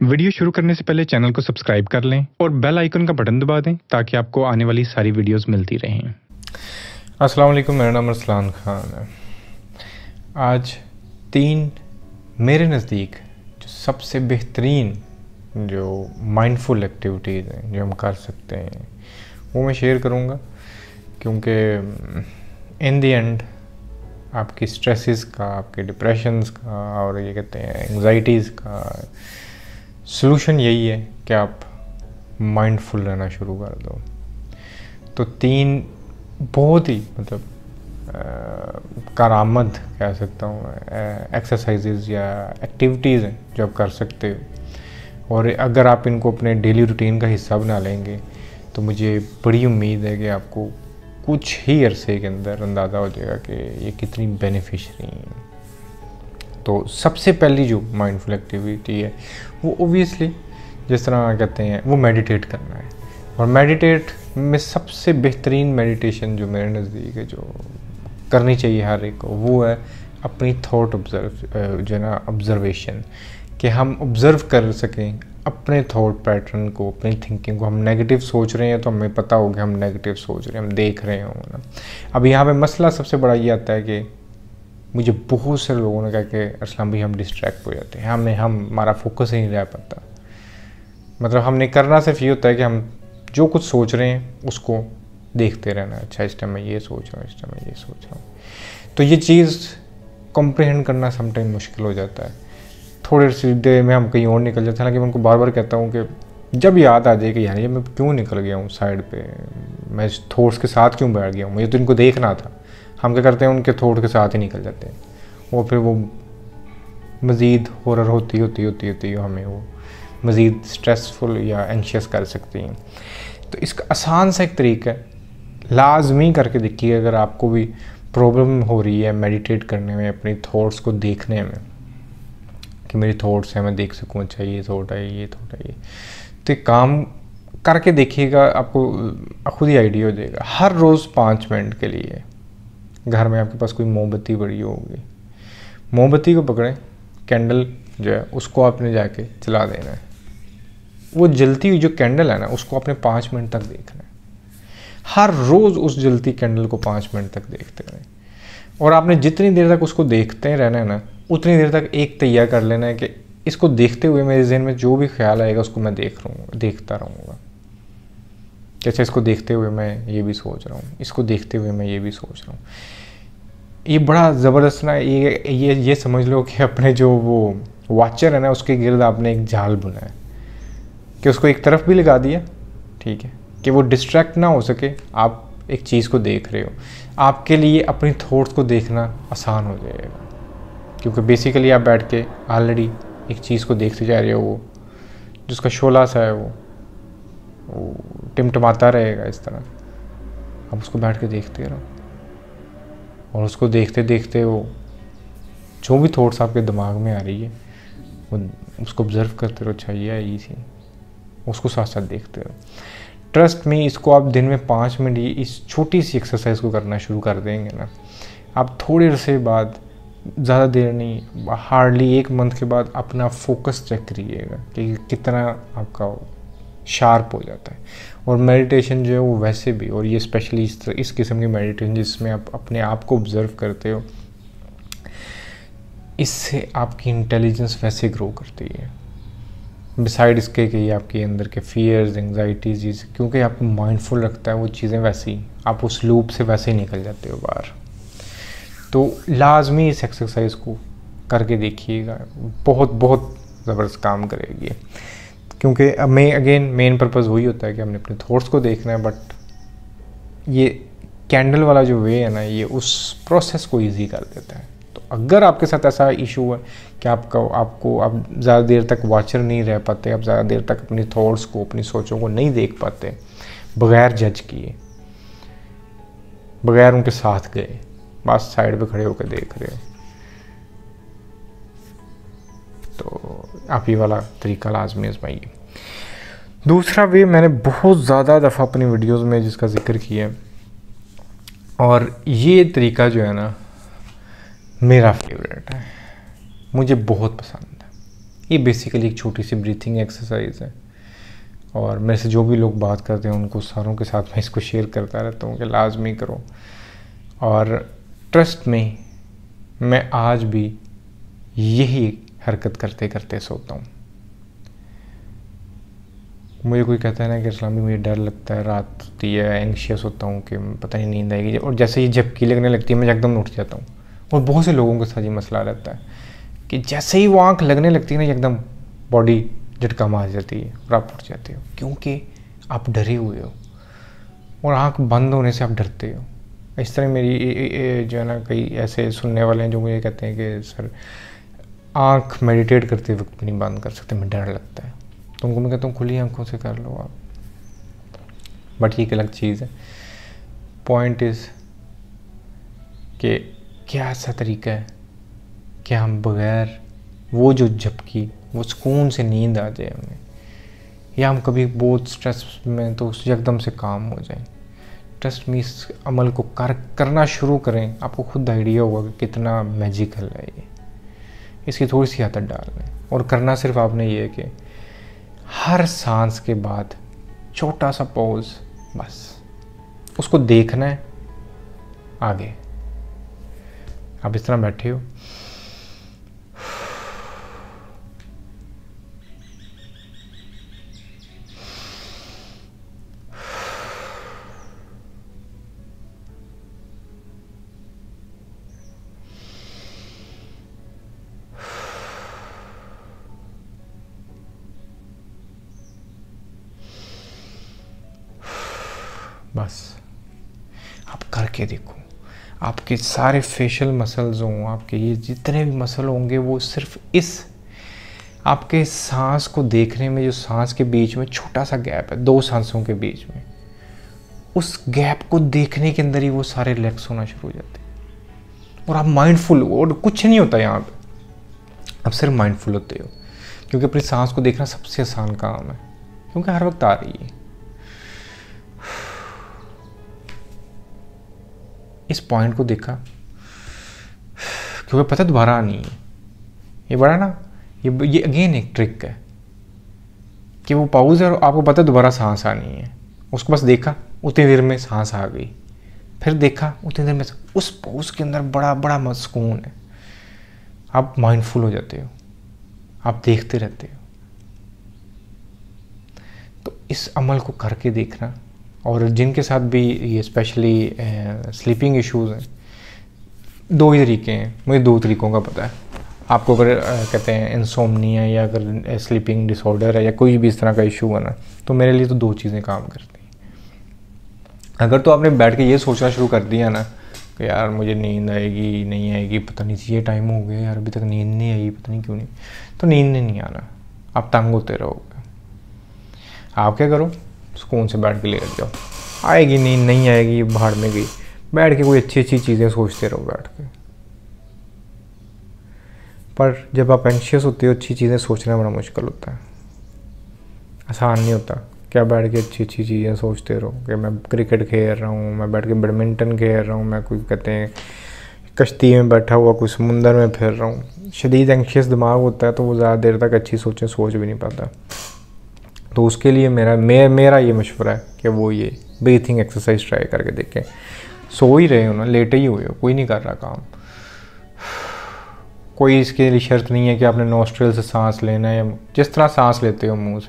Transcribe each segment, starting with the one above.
Video शुरू करने से पहले चैनल को सब्सक्राइब कर लें और बेल आइकन का बटन दबा दें ताकि आपको आने वाली सारी वीडियोस मिलती रहें। अस्सलाम वालेकुम, मेरा नाम अरसलान खान है। आज 3 मेरे नज़दीक जो सबसे बेहतरीन जो माइंडफुल एक्टिविटीज़ हैं जो हम कर सकते हैं वो मैं शेयर करूँगा, क्योंकि इन द एंड आपकी स्ट्रेसेस का, आपके डिप्रेशंस का और ये कहते हैं एंग्जाइटीज़ का सॉल्यूशन यही है कि आप माइंडफुल रहना शुरू कर दो। तो 3 बहुत ही करामत कह सकता हूँ एक्सरसाइजेज या एक्टिविटीज़ हैं जो आप कर सकते हो, और अगर आप इनको अपने डेली रूटीन का हिस्सा बना लेंगे तो मुझे बड़ी उम्मीद है कि आपको कुछ ही अरसे के अंदर अंदाज़ा हो जाएगा कि ये कितनी बेनिफिशियरी है। तो सबसे पहली जो माइंडफुल एक्टिविटी है वो ओबियसली जिस तरह कहते हैं वो मेडिटेट करना है। और मेडिटेट में सबसे बेहतरीन मेडिटेशन जो मेरे नज़दीक है जो करनी चाहिए हर एक को, वो है अपनी थॉट जो है ना ऑब्जर्वेशन, कि हम ऑब्ज़र्व कर सकें अपने थॉट पैटर्न को, अपनी थिंकिंग को। हम नेगेटिव सोच रहे हैं तो हमें पता हो कि हम नेगेटिव सोच रहे हैं, हम देख रहे हों ना। अब यहाँ पे मसला सबसे बड़ा ये आता है कि मुझे बहुत से लोगों ने कहा कि अरसलान भाई हम डिस्ट्रैक्ट हो जाते हैं, हमारा फोकस ही नहीं रह पाता। मतलब हमने करना सिर्फ ये होता है कि हम जो कुछ सोच रहे हैं उसको देखते रहना। अच्छा, इस टाइम मैं ये सोच रहा हूँ, इस टाइम मैं ये सोच रहा हूँ। तो ये चीज़ कॉम्प्रिहेंड करना समटाइम मुश्किल हो जाता है। थोड़े सी देर में हम कहीं और निकल जाते हैं। हालांकि मैं उनको बार बार कहता हूँ कि जब याद आ जाए कि यार ये मैं क्यों निकल गया हूँ साइड पे, मैं थॉट्स के साथ क्यों बैठ गया हूँ, मुझे तो इनको देखना था। हम क्या करते हैं, उनके थॉट के साथ ही निकल जाते हैं और फिर वो मज़ीद हॉरर होती हमें वो मज़ीद स्ट्रेसफुल या एंशियस कर सकती हैं। तो इसका आसान सा एक तरीका है, लाजमी करके देखिए। अगर आपको भी प्रॉब्लम हो रही है मेडिटेट करने में, अपनी थॉट्स को देखने में कि मेरी थॉट्स हैं, मैं देख सकूँ अच्छा ये थॉट है, ये थॉट है, ये तो एक काम करके देखिएगा, आपको खुद ही आइडिया हो जाएगा। हर रोज़ 5 मिनट के लिए घर में आपके पास कोई मोमबत्ती पड़ी होगी, मोमबत्ती को पकड़ें, कैंडल जो है उसको आपने जाके जला देना है। वो जलती हुई जो कैंडल है ना उसको आपने 5 मिनट तक देखना है। हर रोज़ उस जलती कैंडल को 5 मिनट तक देखते रहें, और आपने जितनी देर तक उसको देखते रहना है ना, उतनी देर तक एक तैयार कर लेना है कि इसको देखते हुए मेरे जहन में जो भी ख्याल आएगा उसको मैं देखता रहूँगा। अच्छा, इसको देखते हुए मैं ये भी सोच रहा हूँ, इसको देखते हुए मैं ये भी सोच रहा हूँ। ये बड़ा ज़बरदस्त ना, ये समझ लो कि अपने जो वो वॉचर है ना उसके गिर्द आपने एक जाल बुना है कि उसको एक तरफ भी लगा दिया, ठीक है, कि वो डिस्ट्रैक्ट ना हो सके। आप एक चीज़ को देख रहे हो, आपके लिए अपनी थॉट्स को देखना आसान हो जाएगा, क्योंकि बेसिकली आप बैठ के ऑलरेडी एक चीज़ को देखते जा रहे हो, वो जिसका शोला सा है वो टिमटमाता रहेगा इस तरह। आप उसको बैठ के देखते रहो, और उसको देखते देखते वो जो भी थॉट्स आपके दिमाग में आ रही है वो उसको ऑब्जर्व करते रहो। अच्छा ये आई थी, उसको साथ साथ देखते रहो। ट्रस्ट में इसको आप दिन में 5 मिनट इस छोटी सी एक्सरसाइज को करना शुरू कर देंगे ना, आप थोड़े अरसे बाद, ज़्यादा देर नहीं, हार्डली 1 मंथ के बाद अपना फोकस चेक करिएगा कि कितना आपका शार्प हो जाता है। और मेडिटेशन जो है वो वैसे भी, और ये स्पेशली इस किस्म की मेडिटेशन जिसमें आप अपने आप को ऑब्जर्व करते हो, इससे आपकी इंटेलिजेंस वैसे ग्रो करती है। बिसाइड इसके कि आपके अंदर के फियर्स, एंग्जाइटीज, क्योंकि आपको माइंडफुल रखता है वो चीज़ें, वैसी आप उस लूप से वैसे ही निकल जाते हो बाहर। तो लाजमी इस एक्सरसाइज को करके देखिएगा, बहुत बहुत ज़बरदस्त काम करेगी। क्योंकि मेन पर्पज़ वही होता है कि हमने अपने थॉट्स को देखना है, बट ये कैंडल वाला जो वे है ना, ये उस प्रोसेस को इजी कर देता है। तो अगर आपके साथ ऐसा इशू है कि आप ज़्यादा देर तक वॉचर नहीं रह पाते, आप ज़्यादा देर तक अपनी थॉट्स को, अपनी सोचों को नहीं देख पाते, बग़ैर जज किए, बग़ैर उनके साथ गए, बस साइड पे खड़े होकर देख रहे हो, तो आप ये वाला तरीका लाजमी आजमाइए। दूसरा वे मैंने बहुत ज़्यादा दफ़ा अपनी वीडियोस में जिसका जिक्र किया है, और ये तरीका जो है ना मेरा फेवरेट है, मुझे बहुत पसंद है। ये बेसिकली एक छोटी सी ब्रीथिंग एक्सरसाइज है, और मेरे से जो भी लोग बात करते हैं उनको सारों के साथ मैं इसको शेयर करता रहता हूँ कि लाजमी करो। और ट्रस्ट में मैं आज भी यही हरकत करते करते सोता हूँ। मुझे कोई कहता है ना कि इस्लामी मुझे डर लगता है, रात होती है, एंग्शियस होता हूँ कि पता नहीं नींद आएगी, और जैसे ही झपकी लगने लगती है मैं एकदम उठ जाता हूँ। और बहुत से लोगों के साथ ये मसला रहता है कि जैसे ही वो आँख लगने लगती है ना एकदम बॉडी झटका मार जाती है और आप उठ जाते हो, क्योंकि आप डरे हुए हो और आँख बंद होने से आप डरते हो। इस तरह मेरी जो है ना कई ऐसे सुनने वाले हैं जो मुझे कहते हैं कि सर आँख मेडिटेट करते वक्त भी नहीं बंद कर सकते, मैं डर लगता है। तो उनको मैं कहता हूँ खुली आंखों से कर लो आप, बट ये एक अलग चीज़ है। पॉइंट इज़ कि क्या ऐसा तरीका है कि हम बगैर वो जो झपकी, वो सुकून से नींद आ जाए हमें, या हम कभी बहुत स्ट्रेस में तो उस एकदम से काम हो जाए। ट्रस्ट में इस अमल को करना शुरू करें, आपको खुद आइडिया होगा कि कितना मैजिकल है ये। इसकी थोड़ी सी आदत डाल लें, और करना सिर्फ आपने ये है कि हर सांस के बाद छोटा सा पॉज, बस उसको देखना है आगे। आप इस तरह बैठे हो, बस आप करके देखो। आपके सारे फेशियल मसल्स हों, आपके ये जितने भी मसल होंगे, वो सिर्फ इस आपके सांस को देखने में, जो सांस के बीच में छोटा सा गैप है, दो सांसों के बीच में, उस गैप को देखने के अंदर ही वो सारे रिलैक्स होना शुरू हो जाते हैं। और आप माइंडफुल हो, और कुछ नहीं होता यहाँ पे, आप सिर्फ माइंडफुल होते हो, क्योंकि अपनी सांस को देखना सबसे आसान काम है, क्योंकि हर वक्त आ रही है। इस पॉइंट को देखा, क्योंकि पता दोबारा आनी है। ये बड़ा ना, ये अगेन एक ट्रिक है कि वो पाउज है और आपको पता दोबारा सांस आनी है। उसको बस देखा, उतनी देर में सांस आ गई, फिर देखा, उतनी देर में उस पाउज के अंदर बड़ा बड़ा सुकून है। आप माइंडफुल हो जाते हो, आप देखते रहते हो। तो इस अमल को करके देखना। और जिनके साथ भी ये स्पेशली स्लीपिंग इश्यूज हैं, दो ही तरीके हैं, मुझे दो तरीकों का पता है। आपको अगर कहते हैं इंसोम्निया या अगर स्लीपिंग डिसऑर्डर है या कोई भी इस तरह का इशू है ना, तो मेरे लिए तो दो चीज़ें काम करती हैं। अगर तो आपने बैठ के ये सोचना शुरू कर दिया ना कि यार मुझे नींद आएगी नहीं आएगी, पता नहीं ये टाइम हो गया यार अभी तक नींद नहीं आई, पता नहीं क्यों नहीं, तो नींद नहीं आना, आप तंग होते रहोगे। आप क्या करो, सुकून से बैठ के लेट जाओ, आएगी नींद नहीं आएगी भाड़ में गई, बैठ के कोई अच्छी अच्छी चीज़ें सोचते रहो बैठ के। पर जब आप एंशियस होते हो, अच्छी चीज़ें सोचना बड़ा मुश्किल होता है, आसान नहीं होता। क्या बैठ के अच्छी अच्छी चीज़ें सोचते रहो कि मैं क्रिकेट खेल रहा हूँ, मैं बैठ के बैडमिंटन खेल रहा हूँ, मैं कोई कहते हैं कश्ती में बैठा हुआ कोई समुंदर में फिर रहा हूँ। शदीद एंशियस दिमाग होता है तो वो ज़्यादा देर तक अच्छी सोचें सोच भी नहीं पाता। तो उसके लिए मेरा ये मशवरा है कि वो ये ब्रीथिंग एक्सरसाइज ट्राई करके देखें। सो ही रहे हो ना, लेटे ही हुए हो, कोई नहीं कर रहा काम, कोई इसके लिए शर्त नहीं है कि आपने नोस्ट्रिल से सांस लेना है, जिस तरह सांस लेते हो मुंह से,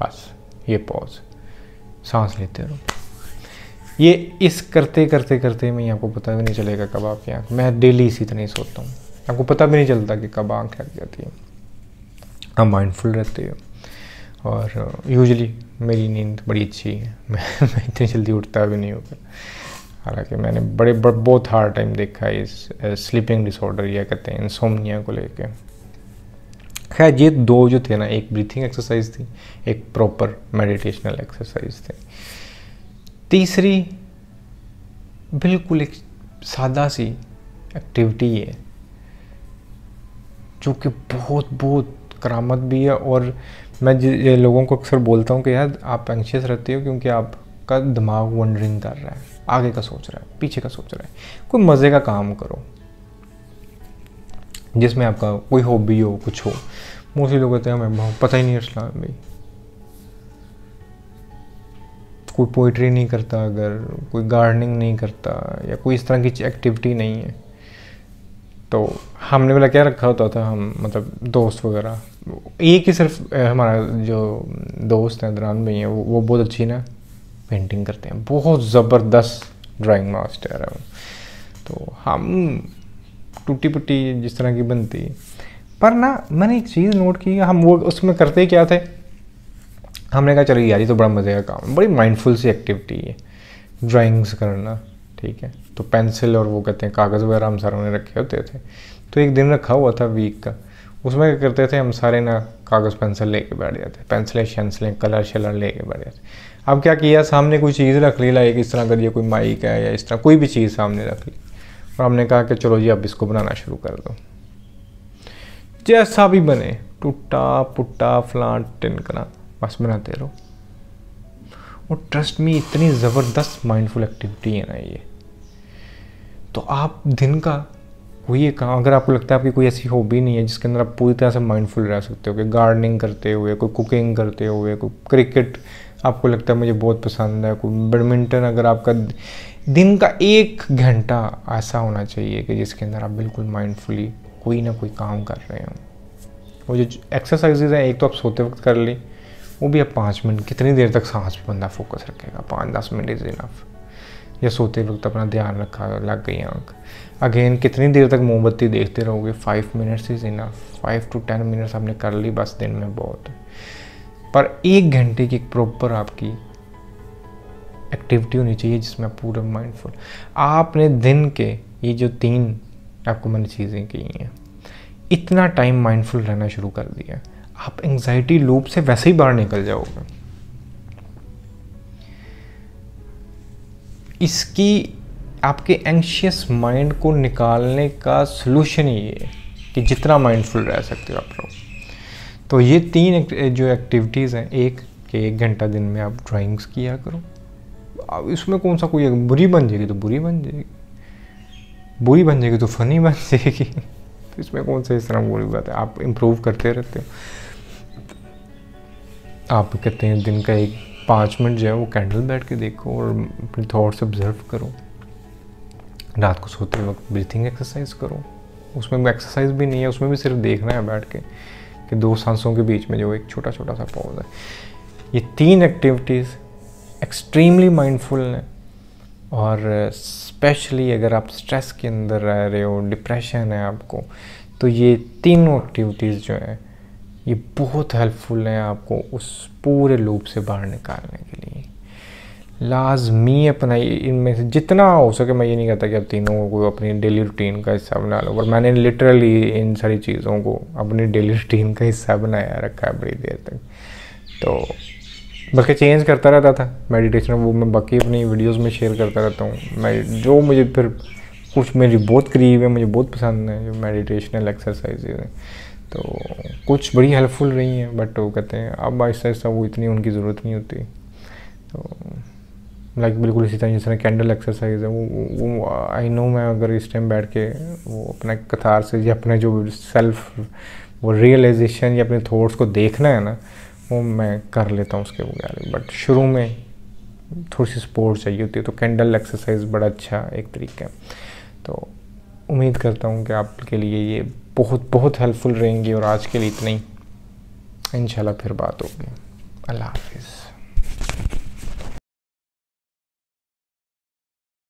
बस ये पॉज, सांस लेते रहो। ये इस करते करते करते में आपको पता भी नहीं चलेगा कब आपकी आँख, मैं डेली इसी तरह ही सोता हूँ, आपको पता भी नहीं चलता कि कब आँख लग जाती है। आप माइंडफुल रहते हो और यूजुअली मेरी नींद बड़ी अच्छी है। मैं इतनी जल्दी उठता भी नहीं होता, हालांकि मैंने बहुत हार्ड टाइम देखा है इस स्लीपिंग डिसऑर्डर या कहते हैं इंसोम्निया को लेके। खैर ये दो जो थे ना, एक ब्रीथिंग एक्सरसाइज थी, एक प्रॉपर मेडिटेशनल एक्सरसाइज थी। तीसरी बिल्कुल एक सादा सी एक्टिविटी है जो कि बहुत करामत भी है। और मैं लोगों को अक्सर बोलता हूँ कि यार आप एंशियस रहते हो क्योंकि आपका दिमाग वंडरिंग कर रहा है, आगे का सोच रहा है, पीछे का सोच रहा है। कोई मज़े का काम करो, जिसमें आपका कोई हॉबी हो, कुछ हो। मोस्टली लोग कहते हैं हमें पता ही नहीं इस्लाम भाई, कोई पोइट्री नहीं करता, अगर कोई गार्डनिंग नहीं करता या कोई इस तरह की एक्टिविटी नहीं है, तो हमने वाला क्या रखा होता था, हम मतलब दोस्त वगैरह, एक ही सिर्फ हमारा जो दोस्त हैं दरान भाई हैं, वो बहुत अच्छी ना पेंटिंग करते हैं, बहुत ज़बरदस्त ड्राइंग मास्टर है। तो हम टूटी पुट्टी जिस तरह की बनती, पर ना मैंने एक चीज़ नोट की, हम वो उसमें करते क्या थे, हमने कहा चलो यार ये तो बड़ा मज़े का काम है, बड़ी माइंडफुल सी एक्टिविटी है ड्राइंग्स करना, ठीक है। तो पेंसिल और वो कहते हैं कागज़ वगैरह हम सारों ने रखे होते थे। तो एक दिन रखा हुआ था वीक का, उसमें क्या करते थे हम सारे ना कागज़ पेंसिल लेके बैठ जाते, पेंसिलें शेंसिलें कलर शलर लेके बैठ जाते। अब क्या किया, सामने कोई चीज़ रख ली, लाइक इस तरह करिए, कोई माइक है या इस तरह कोई भी चीज़ सामने रख ली, और हमने कहा कि चलो जी अब इसको बनाना शुरू कर दो, जैसा भी बने, टूटा पुट्टा फलां टिनकना, बस बनाते रहो। और ट्रस्ट मी इतनी ज़बरदस्त माइंडफुल एक्टिविटी है ना ये। तो आप दिन का कोई एक काम, अगर आपको लगता है आपकी कोई ऐसी हॉबी नहीं है जिसके अंदर आप पूरी तरह से माइंडफुल रह सकते हो, कि गार्डनिंग करते हुए, कोई कुकिंग करते हुए, कोई क्रिकेट आपको लगता है मुझे बहुत पसंद है, कोई बैडमिंटन, अगर आपका दिन का 1 घंटा ऐसा होना चाहिए कि जिसके अंदर आप बिल्कुल माइंडफुली कोई ना कोई काम कर रहे हो। वो जो एक्सरसाइजेज हैं, एक तो आप सोते वक्त कर ली, वो भी आप 5 मिनट, कितनी देर तक सांस पे बंदा फोकस रखेगा, 5-10 मिनट इज इनफ। या सोते वक्त अपना ध्यान रखा, लग गई आँख, अगेन कितनी देर तक मोमबत्ती देखते रहोगे, 5 minutes is enough, 5 to 10 minutes आपने कर ली बस, दिन में बहुत है। पर 1 घंटे की प्रॉपर आपकी एक्टिविटी होनी चाहिए जिसमें आप पूरा माइंडफुल, आपने दिन के ये जो 3 आपको मैंने चीज़ें की हैं, इतना टाइम माइंडफुल रहना शुरू कर दिया, आप एंजाइटी लूप से वैसे ही बाहर निकल जाओगे। इसकी आपके एंशियस माइंड को निकालने का सलूशन ही है कि जितना माइंडफुल रह सकते हो आप लोग। तो ये 3 जो एक्टिविटीज़ हैं, एक कि 1 घंटा दिन में आप ड्राइंग्स किया करो। अब इसमें कौन सा कोई बुरी बन जाएगी तो बुरी बन जाएगी, बुरी बन जाएगी तो फनी बन जाएगी, तो इसमें कौन सा इस तरह बुरी बात है, आप इम्प्रूव करते रहते हो। आप कहते हैं दिन का 5 मिनट जो है वो कैंडल बैठ के देखो और अपने थॉट्स ऑब्जर्व करो। रात को सोते वक्त ब्रीथिंग एक्सरसाइज करो, उसमें भी एक्सरसाइज भी नहीं है, उसमें भी सिर्फ देखना है बैठ के कि 2 सांसों के बीच में जो एक छोटा छोटा सा पॉज है। ये 3 एक्टिविटीज़ एक्सट्रीमली माइंडफुल हैं, और स्पेशली अगर आप स्ट्रेस के अंदर रह रहे हो, डिप्रेशन है आपको, तो ये तीनों एक्टिविटीज़ जो हैं ये बहुत हेल्पफुल हैं आपको उस पूरे लूप से बाहर निकालने के लिए। लाजमी अपनाइए, इनमें से जितना हो सके। मैं ये नहीं कहता कि आप तीनों को अपनी डेली रूटीन का हिस्सा बना लो, पर मैंने लिटरली इन सारी चीज़ों को अपनी डेली रूटीन का हिस्सा बनाया रखा है बड़ी देर तक। तो बल्कि चेंज करता रहता था मेडिटेशन, वो मैं बाकी अपनी वीडियोस में शेयर करता रहता हूँ। मैं जो मुझे फिर कुछ मेरी बहुत करीब है, मुझे बहुत पसंद है जो मेडिटेशनल एक्सरसाइजेज हैं, तो कुछ बड़ी हेल्पफुल रही हैं, बट वो कहते हैं अब आहिस्ता आहिस्ता वो इतनी उनकी ज़रूरत नहीं होती। तो लाइक बिल्कुल इसी तरह जिस तरह कैंडल एक्सरसाइज है, वो आई नो, मैं अगर इस टाइम बैठ के वो अपना कतार से या अपने जो सेल्फ वो रियलाइजेशन या अपने थॉट्स को देखना है ना, वो मैं कर लेता हूँ उसके बगैर। बट शुरू में थोड़ी सी सपोर्ट चाहिए होती है, तो कैंडल एक्सरसाइज बड़ा अच्छा एक तरीका है। तो उम्मीद करता हूँ कि आपके लिए ये बहुत बहुत हेल्पफुल रहेंगी, और आज के लिए इतना ही। इंशाल्लाह फिर बात होगी। अल्लाह हाफिज़।